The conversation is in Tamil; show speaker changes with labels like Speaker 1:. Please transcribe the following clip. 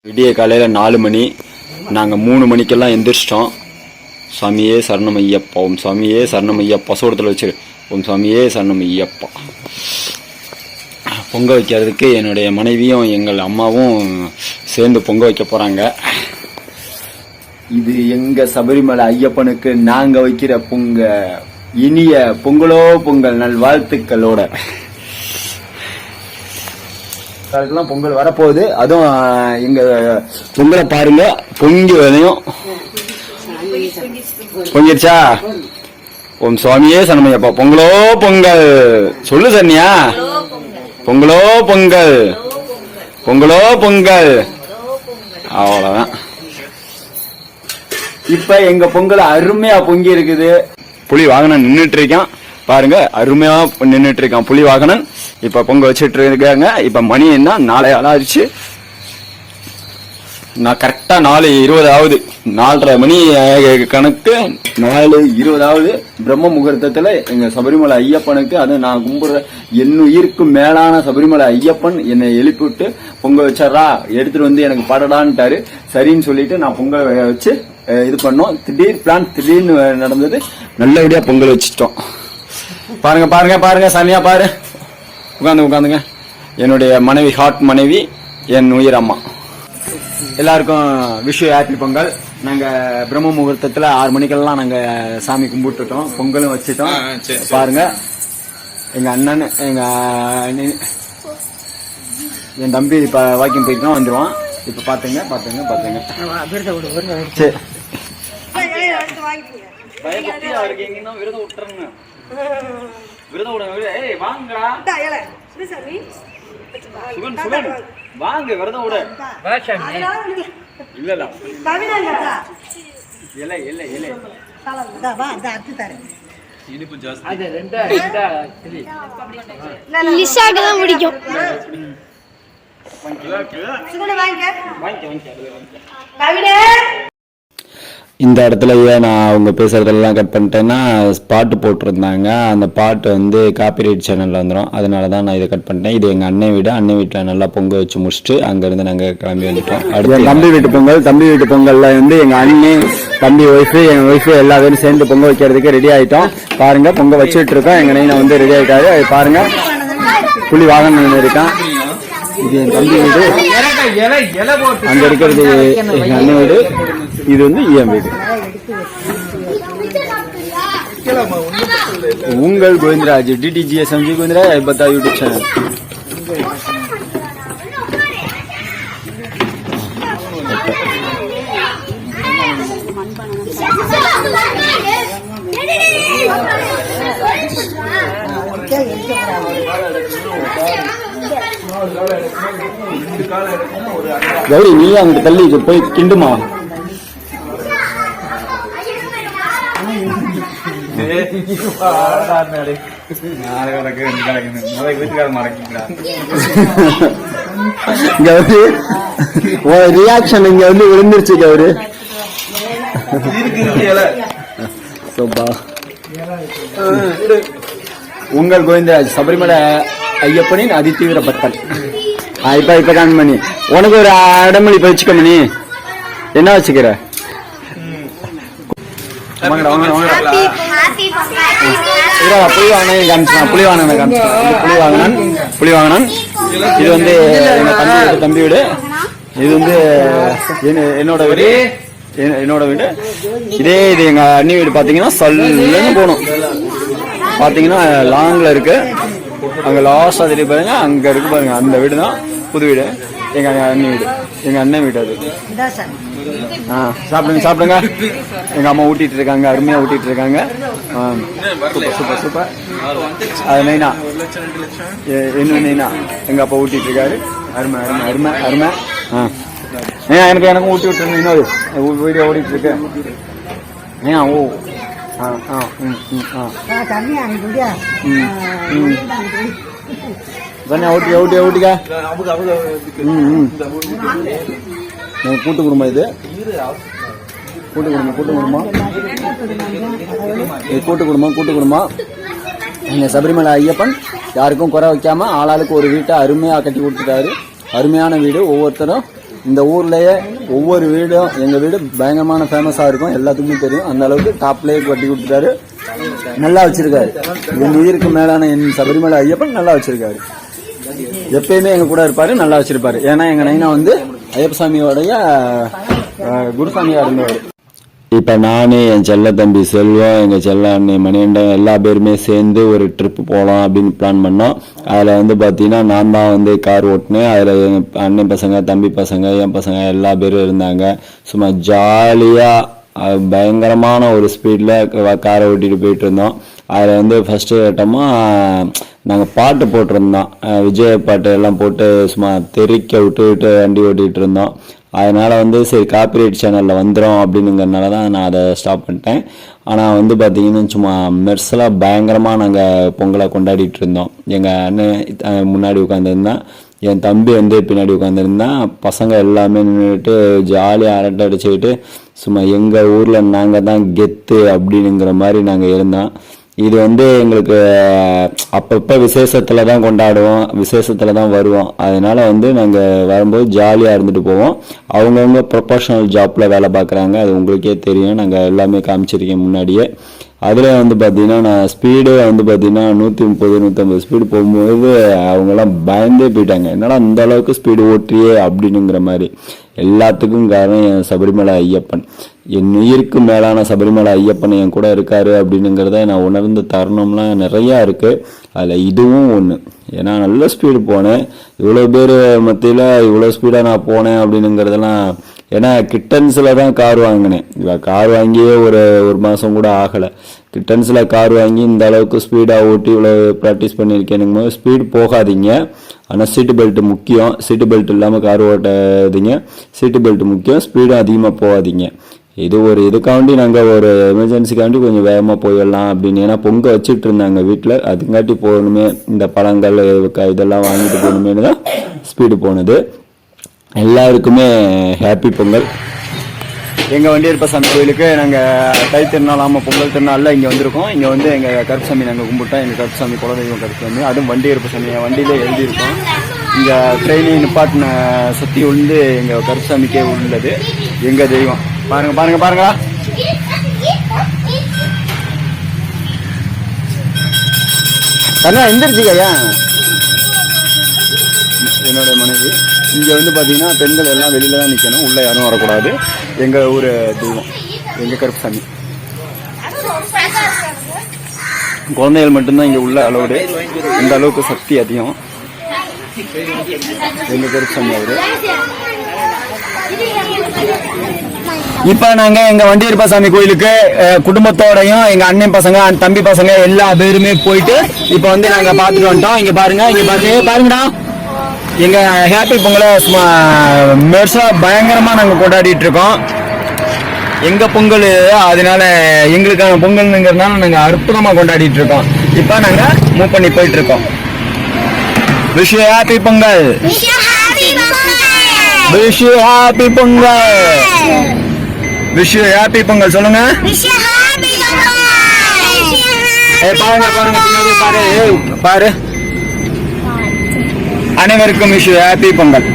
Speaker 1: விடிய காலையில் 4 மணி. நாங்கள் 3 மணிக்கெல்லாம் எந்திரிச்சிட்டோம். சாமியே சரணம் ஐயப்பா, ஓம் சாமியே சரணம் ஐயப்பா, சோடத்தில் வச்சிரு, ஓம் சாமியே சரணம் ஐயப்பா. பொங்க வைக்கிறதுக்கு என்னுடைய மனைவியும் எங்கள் அம்மாவும் சேர்ந்து பொங்க வைக்க போகிறாங்க. இது எங்கள் சபரிமலை ஐயப்பனுக்கு நாங்கள் வைக்கிற இனிய பொங்கலோ பொங்கல் நல் வாழ்த்துக்களோட. அதுக்கெல்லாம் பொங்கல் வரப்போகுது. அதுவும் எங்க பொங்கலை பாருங்க, பொங்கி வரையும் பொங்கிருச்சா. ஓம் சுவாமியே சரணமையப்பா. பொங்கலோ பொங்கல் சொல்லு சன்னியா. பொங்கலோ பொங்கல், பொங்கலோ பொங்கல். அவ்வளவுதான். இப்ப எங்க பொங்கல் அருமையா பொங்கி இருக்குது. புலி வாகனம் நின்றுட்டு இருக்கான் பாருங்க, அருமையா நின்றுட்டு இருக்கான் புலி வாகனன். இப்ப பொங்க வச்சுட்டு இருக்காங்க. இப்ப மணி என்ன 4 ஆச்சு. நான் கரெக்டா 4:20 ஆகுது. 4:30 மணி கணக்கு 4:20 ஆகுது. பிரம்ம முகூர்த்தத்துல எங்க சபரிமலை ஐயப்பனுக்கு, அது நான் கும்பிடுற என்னுயிருக்கு மேலான சபரிமலை ஐயப்பன் என்னை எழுப்பிவிட்டு பொங்க வச்சாரா, எடுத்துட்டு வந்து எனக்கு பாடடான்ட்டாரு. சரின்னு சொல்லிட்டு நான் பொங்கல் வச்சு இது பண்ணோம். திடீர்னு நடந்தது. நல்லபடியா பொங்கல் வச்சுட்டோம். பாருங்க பாருங்க பாருங்க, சாமியா பாரு. உட்காந்துங்க. என்னுடைய மனைவி, ஹாட் மனைவி, என் உயிர் அம்மா. எல்லாருக்கும் விஷ் ஹாப்பி பொங்கல். நாங்க பிரம்ம முகூர்த்தத்துல 6 மணிக்கெல்லாம் நாங்க சாமி கும்பிட்டுட்டோம், பொங்கலும் வச்சுட்டோம். பாருங்க, எங்க அண்ணன் என் தம்பி இப்ப வாக்கிங் போயிட்டு வந்துருவான். இப்ப பாத்துங்க. சரி, விரதம் விட்டுறங்க. விரதம் விட வாங்கடா. சுகன் வாங்க, விரதம் விட. இல்ல இனிப்பு ஜாஸ்தி.
Speaker 2: லிசாக்கு தான் பிடிக்கும்.
Speaker 1: இந்த இடத்துல ஏன் நான் அவங்க பேசுறதெல்லாம் கட் பண்ணிட்டேன்னா, பாட்டு போட்டிருந்தாங்க. அந்த பாட்டு வந்து காப்பிரைட் சேனல்ல வந்துடும். அதனால தான் நான் இதை கட் பண்ணிட்டேன். இது எங்க அண்ணன் வீடு. அண்ணன் வீட்டில் நல்லா பொங்க வச்சு முடிச்சுட்டு அங்கிருந்து நாங்க கிளம்பி வந்துட்டோம். அடுத்து தம்பி வீட்டு பொங்கல். தம்பி வீட்டு பொங்கல்ல வந்து எங்க அண்ணன், தம்பி ஒய்ஃபு, என் ஒய்ஃபு எல்லா பேரும் சேர்ந்து பொங்க வைக்கிறதுக்கு ரெடி ஆயிட்டோம். பாருங்க, பொங்க வச்சுட்டு இருக்கோம். எங்க நைனா வந்து ரெடி ஆயிட்டாரு. பாருங்க, புலி வாகனம் இருக்கான். இது என் தம்பி வீடு. அங்க இருக்கிறது எங்க அண்ணன் வீடு. இது வந்து என் வீடு. உங்கள் கோவிந்தராஜ், DTGSMG கோவிந்தராஜ் பத்தா யூடியூப் சேனல். கௌரி, நீ அங்க தள்ளி போய் கிண்டுமா. கௌரி, ரியாக்ஷன் இங்க வந்து விழுந்துருச்சு கௌரி. உங்கள் கோவிந்தராஜ், சபரிமலை ஐயப்பனின் அதிதீவிர பக்தன். இப்ப கான் மணி, உனக்கு ஒரு அடமொழி இப்ப வச்சுக்க மணி. என்ன வச்சுக்கிற? புலி வாங்கினான். இது வந்து எங்க தம்பி வீடு. இது வந்து என்னோட வீடு. இது எங்க அண்ணி வீடு. பாத்தீங்கன்னா சல்லுன்னு போகணும். பாத்தீங்கன்னா லாங்ல இருக்கு. அங்க லாஸ்டா தெரிய பாருங்க, அங்க இருக்கு பாருங்க. அந்த வீடு தான் புது வீடு, எங்க அண்ணி வீடு, எங்க அண்ணன் வீடு அது. சாப்பிடுங்க. எங்க அம்மா ஊட்டிட்டு இருக்காங்க, அருமையா ஊட்டிட்டு இருக்காங்க. சூப்பர். அது நைனா, இன்னும் நைனா எங்க அப்பா ஊட்டிட்டு இருக்காரு. அருமை. எனக்கும் ஊட்டி விட்டுருங்க. இன்னொரு வீடியோ ஓடிட்டு இருக்கு. ஊட்டிக்கா. கூட்டு குடும்பம். இது கூட்டு குடும்பம். எங்க சபரிமலை ஐயப்பன் யாருக்கும் குறை வைக்காம ஆளாளுக்கு ஒரு வீட்டை அருமையா கட்டி கொடுத்துட்டாரு. அருமையான வீடு. ஒவ்வொருத்தரும் இந்த ஊர்லயே ஒவ்வொரு வீடும் எங்க வீடு பயங்கரமான ஃபேமஸா இருக்கும், எல்லாத்துக்குமே தெரியும். அந்த அளவுக்கு டாப்லயே கட்டி கொடுத்துட்டாரு, நல்லா வச்சிருக்காரு. என் உயிருக்கு மேலான என் சபரிமலை ஐயப்பன் நல்லா வச்சிருக்காரு. எப்பயுமே எங்க கூட இருப்பாரு, நல்லா வச்சிருப்பாரு. ஏன்னா எங்க நைனா வந்து ஐயப்ப சாமியோடைய குருசாமியா இருந்தவர்.
Speaker 3: இப்போ நானே என் செல்ல தம்பி செல்வம், எங்கள் செல்ல அண்ணி மணிகண்டன் எல்லா பேருமே சேர்ந்து ஒரு ட்ரிப் போகலாம் அப்படின்னு பிளான் பண்ணோம். அதில் வந்து பார்த்தீங்கன்னா நான் தான் வந்து கார் ஓட்டினேன். அதில் அண்ணன் பசங்க, தம்பி பசங்க, என் பசங்க எல்லா பேரும் இருந்தாங்க. சும்மா ஜாலியாக பயங்கரமான ஒரு ஸ்பீடில் காரை ஓட்டிகிட்டு போயிட்டு இருந்தோம். அதில் வந்து ஃபஸ்ட்டு கட்டமாக நாங்கள் பாட்டு போட்டிருந்தோம், விஜய் பாட்டு எல்லாம் போட்டு சும்மா தெறிக்க விட்டு வண்டி ஓட்டிகிட்டு இருந்தோம். அதனால் வந்து சரி காப்பிரைட் சேனலில் வந்துடும் அப்படின்னுங்கிறதுனால தான் நான் அதை ஸ்டாப் பண்ணிட்டேன். ஆனால் வந்து பார்த்தீங்கன்னா சும்மா மெர்சலாக பயங்கரமாக நாங்கள் பொங்கலை கொண்டாடிட்டு இருந்தோம். எங்கள் அண்ணன் முன்னாடி உட்காந்துருந்தான், என் தம்பி வந்து பின்னாடி உட்காந்துருந்தான். பசங்க எல்லாமே நின்றுட்டு ஜாலியாக அரட்டை அடிச்சுக்கிட்டு சும்மா எங்கள் ஊரில் நாங்கள் தான் கெத்து அப்படின்னுங்கிற மாதிரி நாங்கள் இருந்தோம். இது வந்து எங்களுக்கு அப்பப்போ விசேஷத்தில் தான் கொண்டாடுவோம், விசேஷத்தில் தான் வருவோம். அதனால வந்து நாங்கள் வரும்போது ஜாலியாக இருந்துட்டு போவோம். அவங்கவுங்க ப்ரொஃபஷனல் ஜாப்பில் வேலை பார்க்குறாங்க, அது உங்களுக்கே தெரியும். நாங்கள் எல்லாமே காமிச்சிருக்கேன் முன்னாடியே. அதில் வந்து பார்த்தீங்கன்னா நான் ஸ்பீடு வந்து பார்த்தீங்கன்னா 130, 150 ஸ்பீடு போகும்போது அவங்கெல்லாம் பயந்தே போயிட்டாங்க, என்னடா இந்த அளவுக்கு ஸ்பீடு ஓட்டியே அப்படின்னுங்கிற மாதிரி. எல்லாத்துக்கும் காரணம் என் சபரிமலை ஐயப்பன். என் உயிருக்கு மேலான சபரிமலை ஐயப்பன் என் கூட இருக்காரு அப்படின்னுங்கிறத நான் உணர்ந்த தருணம்லாம் நிறையா இருக்குது. அதில் இதுவும் ஒன்று. ஏன்னா நல்ல ஸ்பீடு போனேன், இவ்வளோ பேர் மத்தியில் இவ்வளோ ஸ்பீடாக நான் போனேன் அப்படின்னுங்கிறதெல்லாம். ஏன்னா கிட்டன்ஸில் தான் கார் வாங்கினேன். கார் வாங்கியே ஒரு மாதம் கூட ஆகலை. கிட்டன்ஸில் கார் வாங்கி இந்த அளவுக்கு ஸ்பீடாக ஓட்டி இவ்வளோ ப்ராக்டிஸ் பண்ணியிருக்கேனுங்க போது ஸ்பீடு போகாதீங்க. ஆனால் சீட்டு பெல்ட்டு முக்கியம். சீட்டு பெல்ட் இல்லாமல் கார் ஓட்டாதீங்க, சீட்டு பெல்ட் முக்கியம். ஸ்பீடும் அதிகமாக போகாதீங்க. இது ஒரு இதுக்காண்டி நாங்கள் ஒரு எமர்ஜென்சிக்காண்டி கொஞ்சம் வேகமாக போயிடலாம் அப்படின்னு. ஏன்னா பொங்க வச்சுட்டு இருந்தாங்க வீட்டில், அதுங்காட்டி போகணுமே, இந்த பழங்கள் இதெல்லாம் வாங்கிட்டு போகணுமேனு தான் ஸ்பீடு போனது. எல்லாருக்குமே ஹாப்பி பொங்கல்.
Speaker 1: எங்கள் வண்டியற்ப சாமி கோயிலுக்கு நாங்கள் தை திருநாள், ஆமாம் பொங்கல் திருநாளில் இங்கே வந்திருக்கோம். இங்கே வந்து எங்கள் கருப்புசாமி நாங்கள் கும்பிட்டோம். எங்கள் கருப்புசாமி குலதெய்வம் கருப்புசாமி, அதுவும் வண்டியற்ப சாமி வண்டியிலே எழுதியிருக்கோம். இங்கே ட்ரெயினை நிப்பாட்டின சுற்றி உழுந்து எங்கள் கருப்புசாமிக்கே உள்ளது எங்கள் தெய்வம். பாருங்க பாருங்க பாருங்களா, அண்ணா எந்திரிச்சிக்கையா என்னோட மனைவி. இங்கே வந்து பார்த்தீங்கன்னா பெண்கள் எல்லாம் வெளியில தான் நிற்கணும், உள்ளே யாரும் வரக்கூடாது. எங்கள் ஊர் தெய்வம் எங்கள் கருப்புசாமி. குழந்தைகள் மட்டும்தான் இங்கே உள்ள அலோடு. இந்த அளவுக்கு சக்தி அதிகம் எங்கள் கருப்புசாமி அவரு. இப்ப நாங்க எங்க வண்டியற்ப சாமி கோயிலுக்கு குடும்பத்தோடையும் எங்க அண்ணன் பசங்க, தம்பி பசங்க எல்லா பேருமே போயிட்டு இப்ப வந்து நாங்க பாத்துட்டு வந்துட்டோம். இங்க பாருங்க, இங்க பாருங்கடா, எங்க ஹாப்பி பொங்கலை சும்மா மெர்சா பயங்கரமா நாங்க கொண்டாடிட்டு இருக்கோம். எங்க பொங்கல், அதனால எங்களுக்கான பொங்கல்ங்கிறதுனால நாங்க அற்புதமா கொண்டாடிட்டு இருக்கோம். இப்ப நாங்க மூவ் பண்ணி போயிட்டு இருக்கோம். Wish you happy Pongal, wish you happy Pongal, wish you happy Pongal சொல்லுங்க. பாருங்க பாருங்க பின்னாடி பாரு, பாரு. அனைவருக்கும் விஷ் யூ ஹாப்பி பொங்கல்.